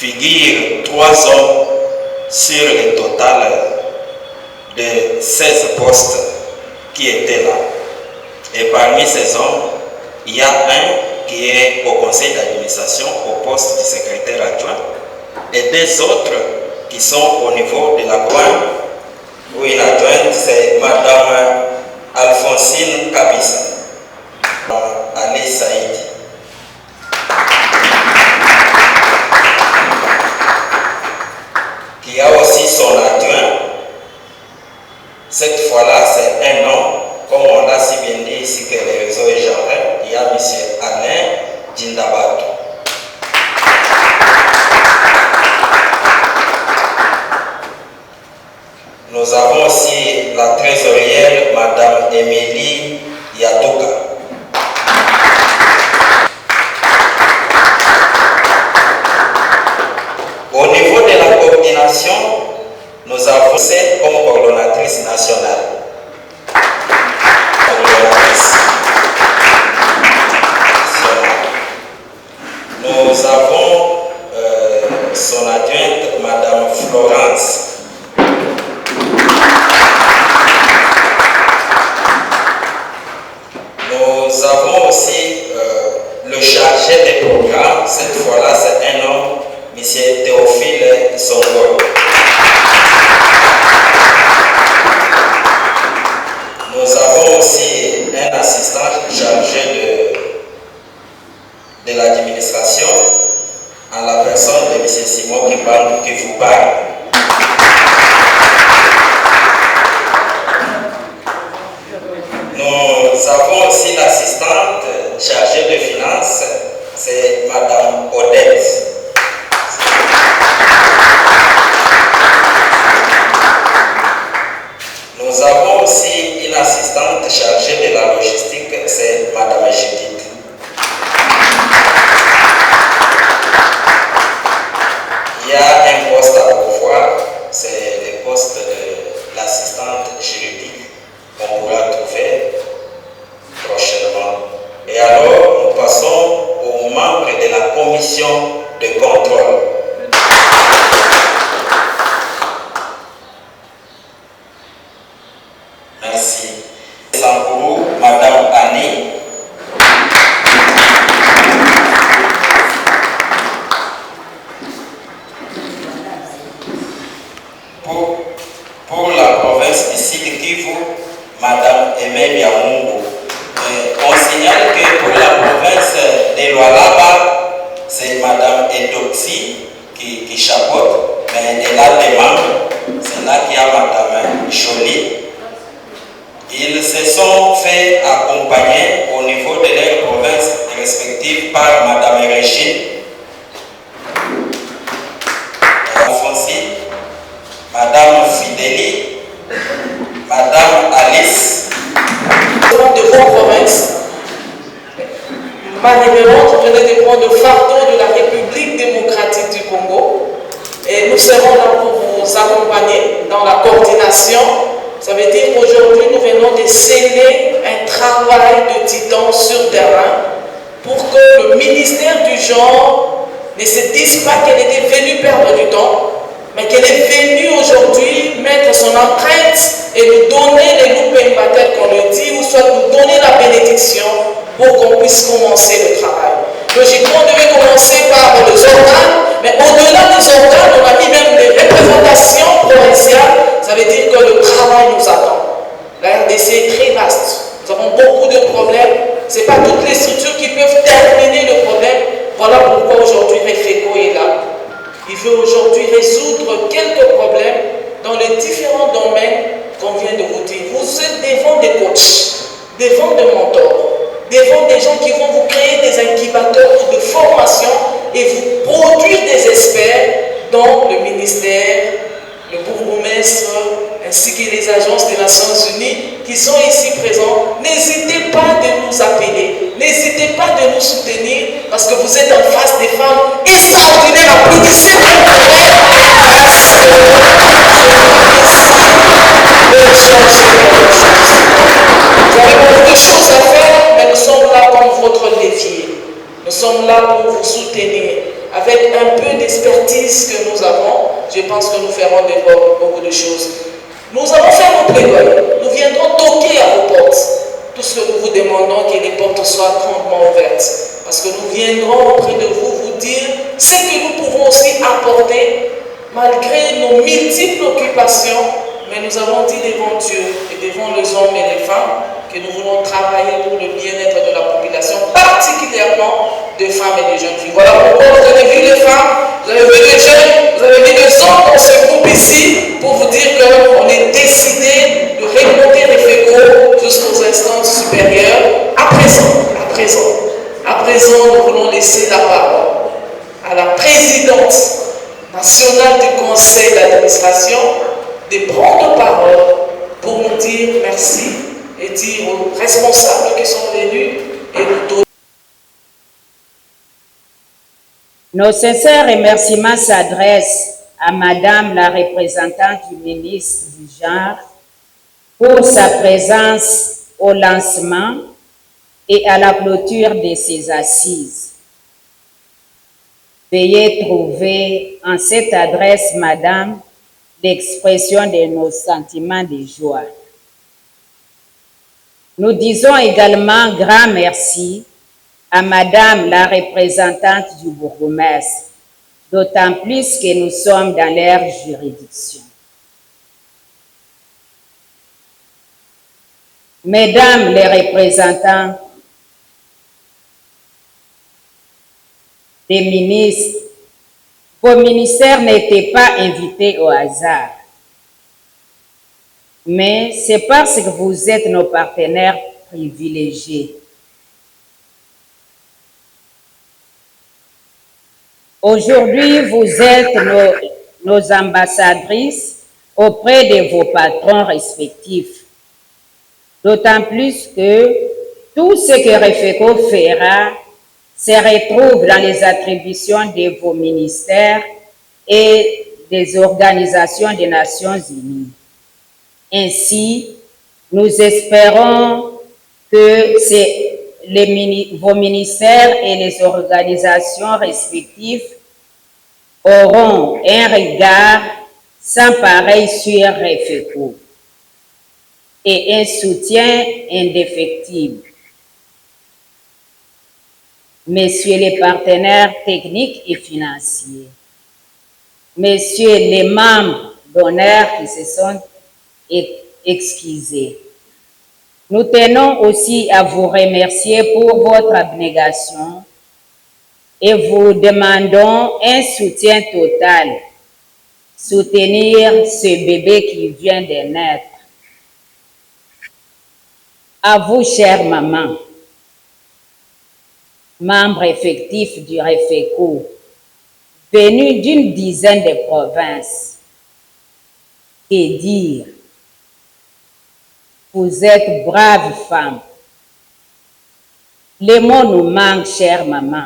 figurent 3 hommes sur le total de 16 postes qui étaient là. Et parmi ces hommes, il y a un qui est au conseil d'administration, au poste de secrétaire adjoint, et 2 autres qui sont au niveau de la commune, où une adjointe, c'est Madame Alphonsine Kabissa, Ali Saïdi. Qui a aussi son adjoint. Cette fois-là, c'est un homme, comme on l'a si bien dit ici que les réseaux est genré, il y a M. Alain Djindabatou. Nous avons aussi la trésorière, Madame Émilie Yatouka. Au niveau de la coordination, nous avons celle comme coordonnatrice nationale. Nous avons son adjointe, Madame Florence. Nous avons aussi le chargé des programmes. Cette fois-là, c'est un homme, M. Théophile Songolo. Nous avons aussi un assistant chargé de l'administration, en la personne de M. Simon qui vous parle. Nous avons aussi l'assistante chargée de finances, c'est Madame Odette. Nous avons aussi une assistante chargée de la logistique, c'est Madame Judith. Il y a un poste à pourvoir, c'est le poste de l'assistante juridique qu'on pourra trouver prochainement. Et alors, nous passons aux membres de la commission de contrôle. Merci. Sambourou, Madame Annie. Pour la province du Sud Kivu, Madame Aimé Biamungu. On signale que pour la province de Lualaba, c'est Madame Edoxi qui chapeaute, mais elle a des membres. C'est là qu'il y a Madame Jolie. Ils se sont fait accompagner au niveau de leurs provinces respectives par Madame Régine, Alphonsine, Madame Fidélie, Madame Alice. De vos provinces, manifestement, je venais de prendre le fardeau de la République démocratique du Congo et nous serons là pour vous accompagner dans la coordination. Ça veut dire qu'aujourd'hui, nous venons de sceller un travail de titan sur terrain pour que le ministère du genre ne se dise pas qu'elle était venue perdre du temps, mais qu'elle est venue aujourd'hui mettre son empreinte et nous donner les loupes telles qu'on le dit, ou soit nous donner la bénédiction pour qu'on puisse commencer le travail. Logiquement, on devait commencer par les organes, mais au-delà des organes, on a mis même des représentations provinciales. Ça veut dire que le travail nous attend. La RDC est très vaste. Nous avons beaucoup de problèmes. Ce n'est pas toutes les structures qui peuvent terminer le problème. Voilà pourquoi aujourd'hui Refeco est là. Il veut aujourd'hui résoudre quelques problèmes dans les différents domaines qu'on vient de vous dire. Vous êtes devant des coachs, devant des mentors, devant des gens qui vont vous créer des incubateurs de formation et vous produire des experts dans le ministère, le bourgmestre, ainsi que les agences des Nations Unies qui sont ici présents. N'hésitez pas de nous appeler, n'hésitez pas de nous soutenir parce que vous êtes en face des femmes extraordinaires. Applaudissez pour vous avez beaucoup de choses à faire, mais nous sommes là comme votre levier. Nous sommes là pour vous soutenir. avec un peu d'expertise que nous avons, je pense que nous ferons beaucoup de choses. Nous allons faire nos plaidoyers, nous viendrons toquer à vos portes. Tout ce que nous vous demandons, que les portes soient grandement ouvertes. Parce que nous viendrons auprès de vous dire ce que nous pouvons aussi apporter malgré nos multiples occupations. Mais nous avons dit devant Dieu et devant les hommes et les femmes que nous voulons travailler pour le bien-être de la population, particulièrement des femmes et des jeunes filles. Voilà pourquoi vous avez vu les femmes, vous avez vu les jeunes, vous avez vu les hommes dans ce groupe ici, pour vous dire qu'on est décidé de remonter les fécaux jusqu'aux instances supérieures. À présent, nous voulons laisser la parole à la présidente nationale du conseil d'administration de prendre parole pour nous dire merci et dire aux responsables qui sont venus et nous donner. Nos sincères remerciements s'adressent à Madame la représentante du ministre du Genre pour sa présence au lancement et à la clôture de ces assises. Veuillez trouver en cette adresse, Madame, l'expression de nos sentiments de joie. Nous disons également grand merci à Madame la représentante du bourgmestre, d'autant plus que nous sommes dans leur juridiction. Mesdames les représentants des ministres, vos ministères n'étaient pas invités au hasard, mais c'est parce que vous êtes nos partenaires privilégiés. Aujourd'hui, vous êtes nos ambassadrices auprès de vos patrons respectifs, d'autant plus que tout ce que REFECO fera se retrouve dans les attributions de vos ministères et des organisations des Nations Unies. Ainsi, nous espérons que vos ministères et les organisations respectives auront un regard sans pareil sur REFECO et un soutien indéfectible. Messieurs les partenaires techniques et financiers, messieurs les membres d'honneur qui se sont excusés, nous tenons aussi à vous remercier pour votre abnégation et vous demandons un soutien total. Soutenir ce bébé qui vient de naître. À vous, chère maman, membre effectif du REFECO, venu d'une dizaine de provinces. Que dire? Vous êtes brave femme. Les mots nous manquent, chère maman.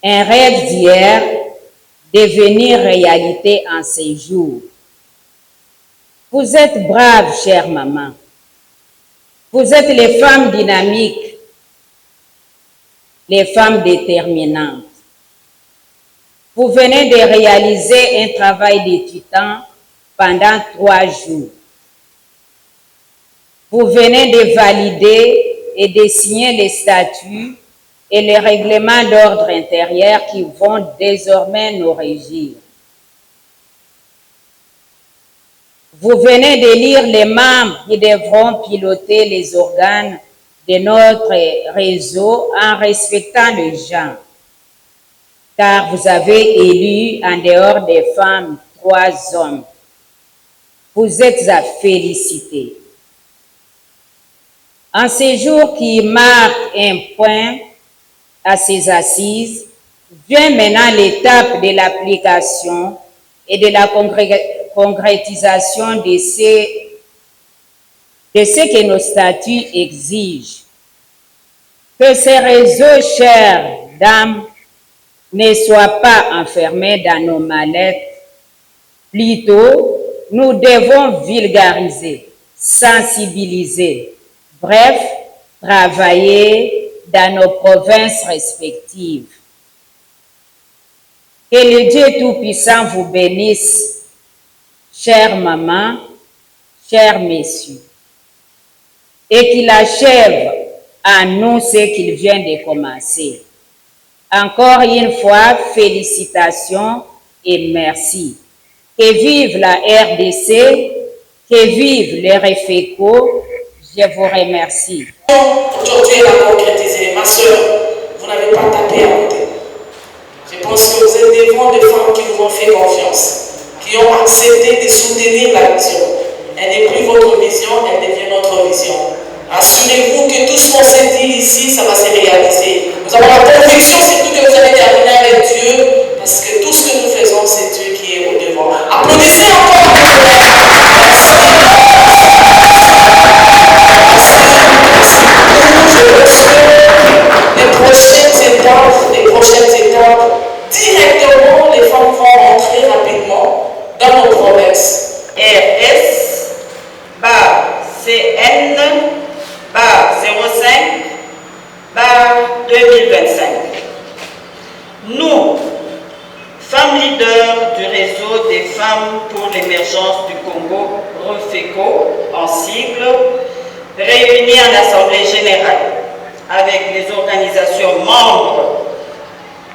Un rêve d'hier devenir réalité en ces jours. Vous êtes brave, chère maman. Vous êtes les femmes dynamiques, les femmes déterminantes. Vous venez de réaliser un travail de titan pendant 3 jours. Vous venez de valider et de signer les statuts et les règlements d'ordre intérieur qui vont désormais nous régir. Vous venez d'élire les membres qui devront piloter les organes de notre réseau en respectant le genre, car vous avez élu en dehors des femmes 3 hommes. Vous êtes à féliciter. En ces jours qui marquent un point à ces assises, vient maintenant l'étape de l'application et de la concrétisation de ce que nos statuts exigent. Que ces réseaux, chères dames, ne soient pas enfermés dans nos mallettes. Plutôt, nous devons vulgariser, sensibiliser, bref, travailler dans nos provinces respectives. Que le Dieu Tout-Puissant vous bénisse, chère maman, chers messieurs, et qu'il achève en nous ce qu'il vient de commencer. Encore une fois, félicitations et merci. Que vive la RDC, que vive le REFECO. Je vous remercie. Aujourd'hui, elle a concrétisé. Ma soeur, vous n'avez pas tapé à côté. Je pense que vous êtes devant des femmes qui vous ont fait confiance, qui ont accepté de soutenir la vision. Elle n'est plus votre vision, elle devient notre vision. Assurez-vous que tout ce qu'on s'est dit ici, ça va se réaliser. Nous avons la conviction surtout que vous allez terminer avec Dieu, parce que tout ce que nous faisons, c'est Dieu qui est au devant. Applaudissez encore. Les prochaines étapes, directement, les femmes vont rentrer rapidement dans nos promesses. RS, CN, 05, 2025. Nous, femmes leaders du réseau des femmes pour l'émergence du Congo, REFECO, en sigle, réunis en Assemblée générale avec les organisations membres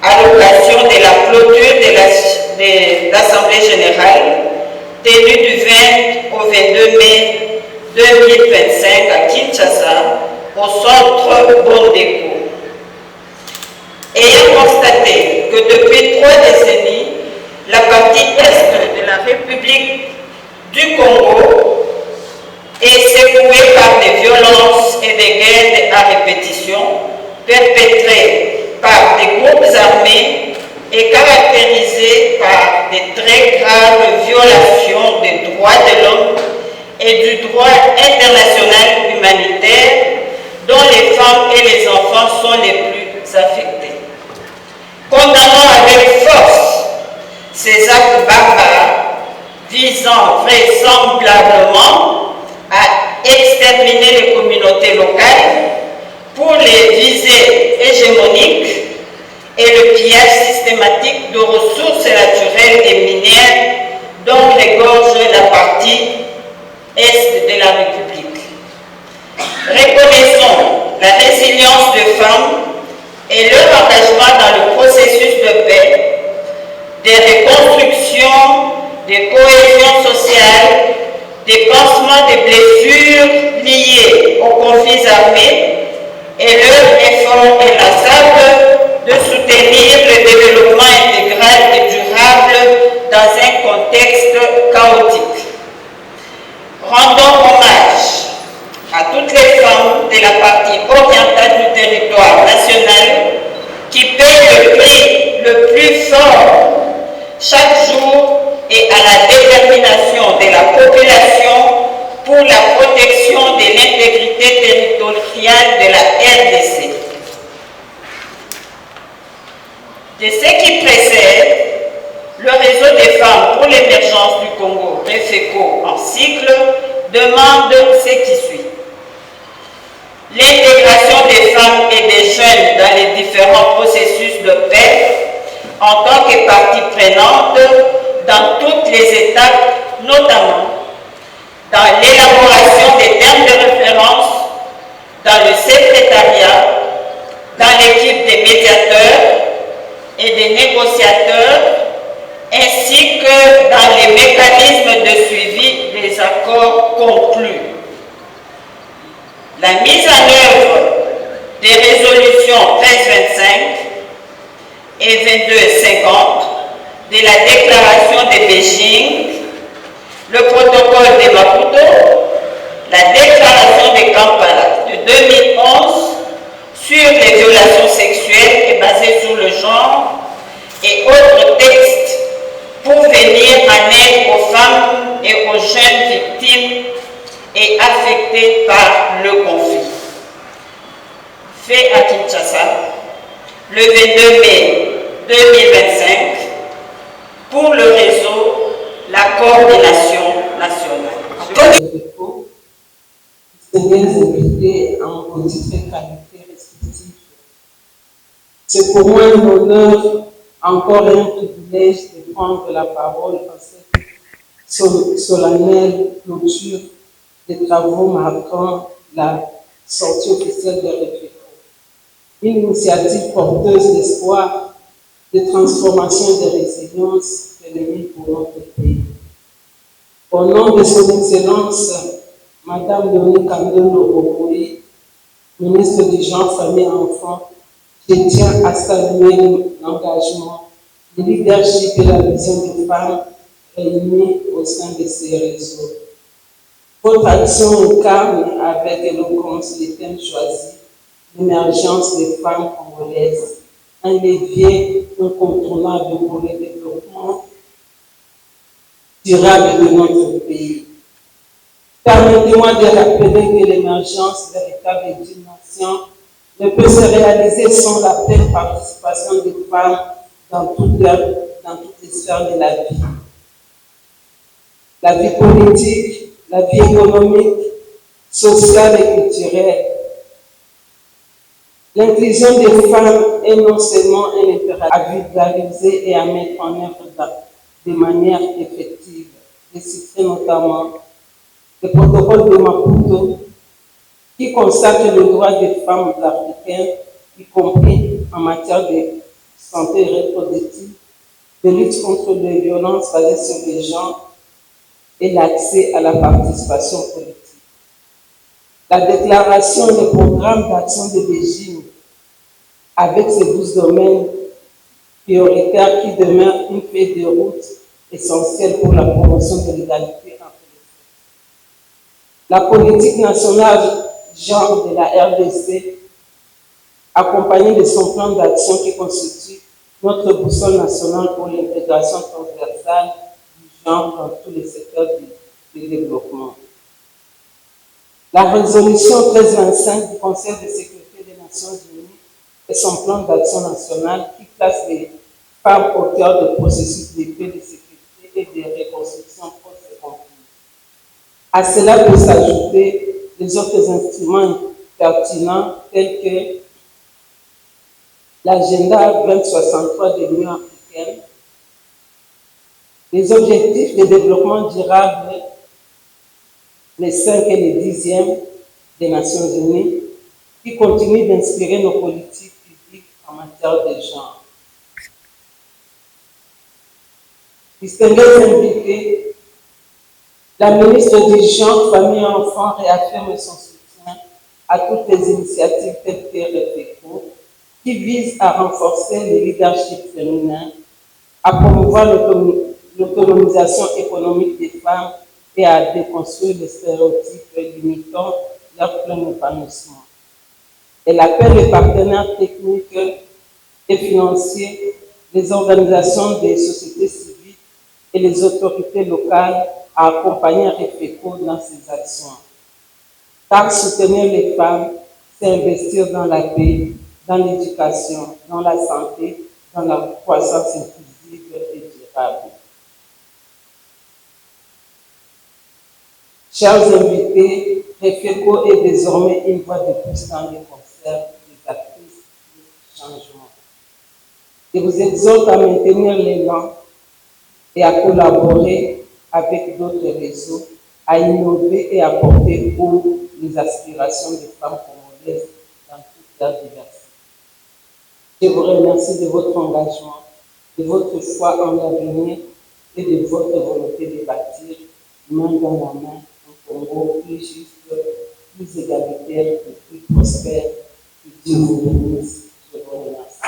à l'occasion de la clôture de l'Assemblée générale tenue du 20 au 22 mai 2025 à Kinshasa, au centre Bondeko. Ayant constaté que depuis 3 décennies, la partie est de la République du Congo est secouée par des violences et des guerres à répétition perpétrées par des groupes armés et caractérisées par des très graves violations des droits de l'homme et du droit international humanitaire dont les femmes et les enfants sont les plus affectés. Condamnons avec force ces actes barbares visant vraisemblablement à exterminer les communautés locales pour les visées hégémoniques et le pillage systématique de ressources naturelles et minières dont regorge la partie est de la République. Reconnaissons la résilience des femmes et leur engagement dans le processus de paix, de reconstruction, de cohésion sociale, des pansements des blessures liées aux conflits armés et leur effort inlassable de soutenir le développement intégral et durable dans un contexte chaotique. Rendons hommage à toutes les femmes de la partie orientale du territoire national qui payent le prix le plus fort chaque jour et à la détermination de la population pour la protection de l'intégrité territoriale de la RDC. De ce qui précède, le réseau des femmes pour l'émergence du Congo, REFECO en cycle, demande ce qui suit. L'intégration des femmes et des jeunes dans les différents processus de paix en tant que partie prenante dans toutes les étapes, notamment dans l'élaboration des termes de référence, dans le secrétariat, dans l'équipe des médiateurs et des négociateurs, ainsi que dans les mécanismes de suivi des accords conclus. La mise en œuvre des résolutions 1325 et 2250 de la déclaration de Beijing, le protocole de Maputo, la déclaration de Kampala de 2011 sur les violations sexuelles et basées sur le genre et autres textes pour venir en aide aux femmes et aux jeunes victimes et affectés par le conflit. Fait à Kinshasa, le 22 mai 2025, pour le réseau, la coordination nationale. Seigneurs invités en vos différentes qualités respectives. C'est pour moi un honneur encore un privilège de prendre la parole en cette solennelle clôture des travaux marquant la sortie officielle des réfugiés. Une initiative porteuse d'espoir, de transformation et de résilience féminine pour notre pays. Au nom de son Excellence, Madame Léonie Kandolo Okoye, ministre du Genre, Famille et Enfants, je tiens à saluer l'engagement, le leadership et la vision des femmes réunies au sein de ces réseaux. Votre action incarne avec éloquence les thèmes choisis, l'émergence des femmes congolaises, un levier incontournable pour le développement durable de notre pays. Permettez-moi de rappeler que l'émergence véritable d'une nation ne peut se réaliser sans la pleine participation des femmes dans toutes les sphères de la vie. La vie politique, la vie économique, sociale et culturelle. L'inclusion des femmes est non seulement un impératif à vulgariser et à mettre en œuvre de manière effective. Je citerai notamment le protocole de Maputo qui consacre le droit des femmes africaines, y compris en matière de santé reproductive, de lutte contre les violences basées sur les genres et l'accès à la participation politique. La déclaration des programmes d'action de Beijing avec ces 12 domaines prioritaires qui demeurent une feuille de route essentielle pour la promotion de l'égalité entre les sexes. La politique nationale genre de la RDC, accompagnée de son plan d'action qui constitue notre boussole nationale pour l'intégration transversale du genre dans tous les secteurs du développement. La résolution 1325 du Conseil de sécurité des Nations Unies et son plan d'action national qui place les femmes au cœur du processus de paix, de sécurité et de reconstruction post-conflit. À cela peut s'ajouter les autres instruments pertinents tels que l'agenda 2063 de l'Union africaine, les objectifs de développement durable, les 5 et les 10e des Nations Unies, qui continuent d'inspirer nos politiques publiques en matière de genre. Distingués invités, la ministre du Genre, Famille et Enfants réaffirme son soutien à toutes les initiatives telles que REFECO, qui visent à renforcer le leadership féminin, à promouvoir l'autonomisation économique des femmes et à déconstruire les stéréotypes limitant leur plein épanouissement. Elle appelle les partenaires techniques et financiers, les organisations des sociétés civiles et les autorités locales à accompagner REFECO dans ses actions. Car soutenir les femmes, c'est investir dans la paix, dans l'éducation, dans la santé, dans la croissance inclusive et durable. Chers invités, REFECO est désormais une voix de plus dans les concerts des actrices du changement. Je vous exhorte à maintenir l'élan et à collaborer avec d'autres réseaux, à innover et à porter haut les aspirations des femmes congolaises dans toute leur diversité. Je vous remercie de votre engagement, de votre foi en l'avenir et de votre volonté de bâtir, main dans la main, un Congo plus juste, plus égalitaire et plus prospère. Que Dieu vous bénisse.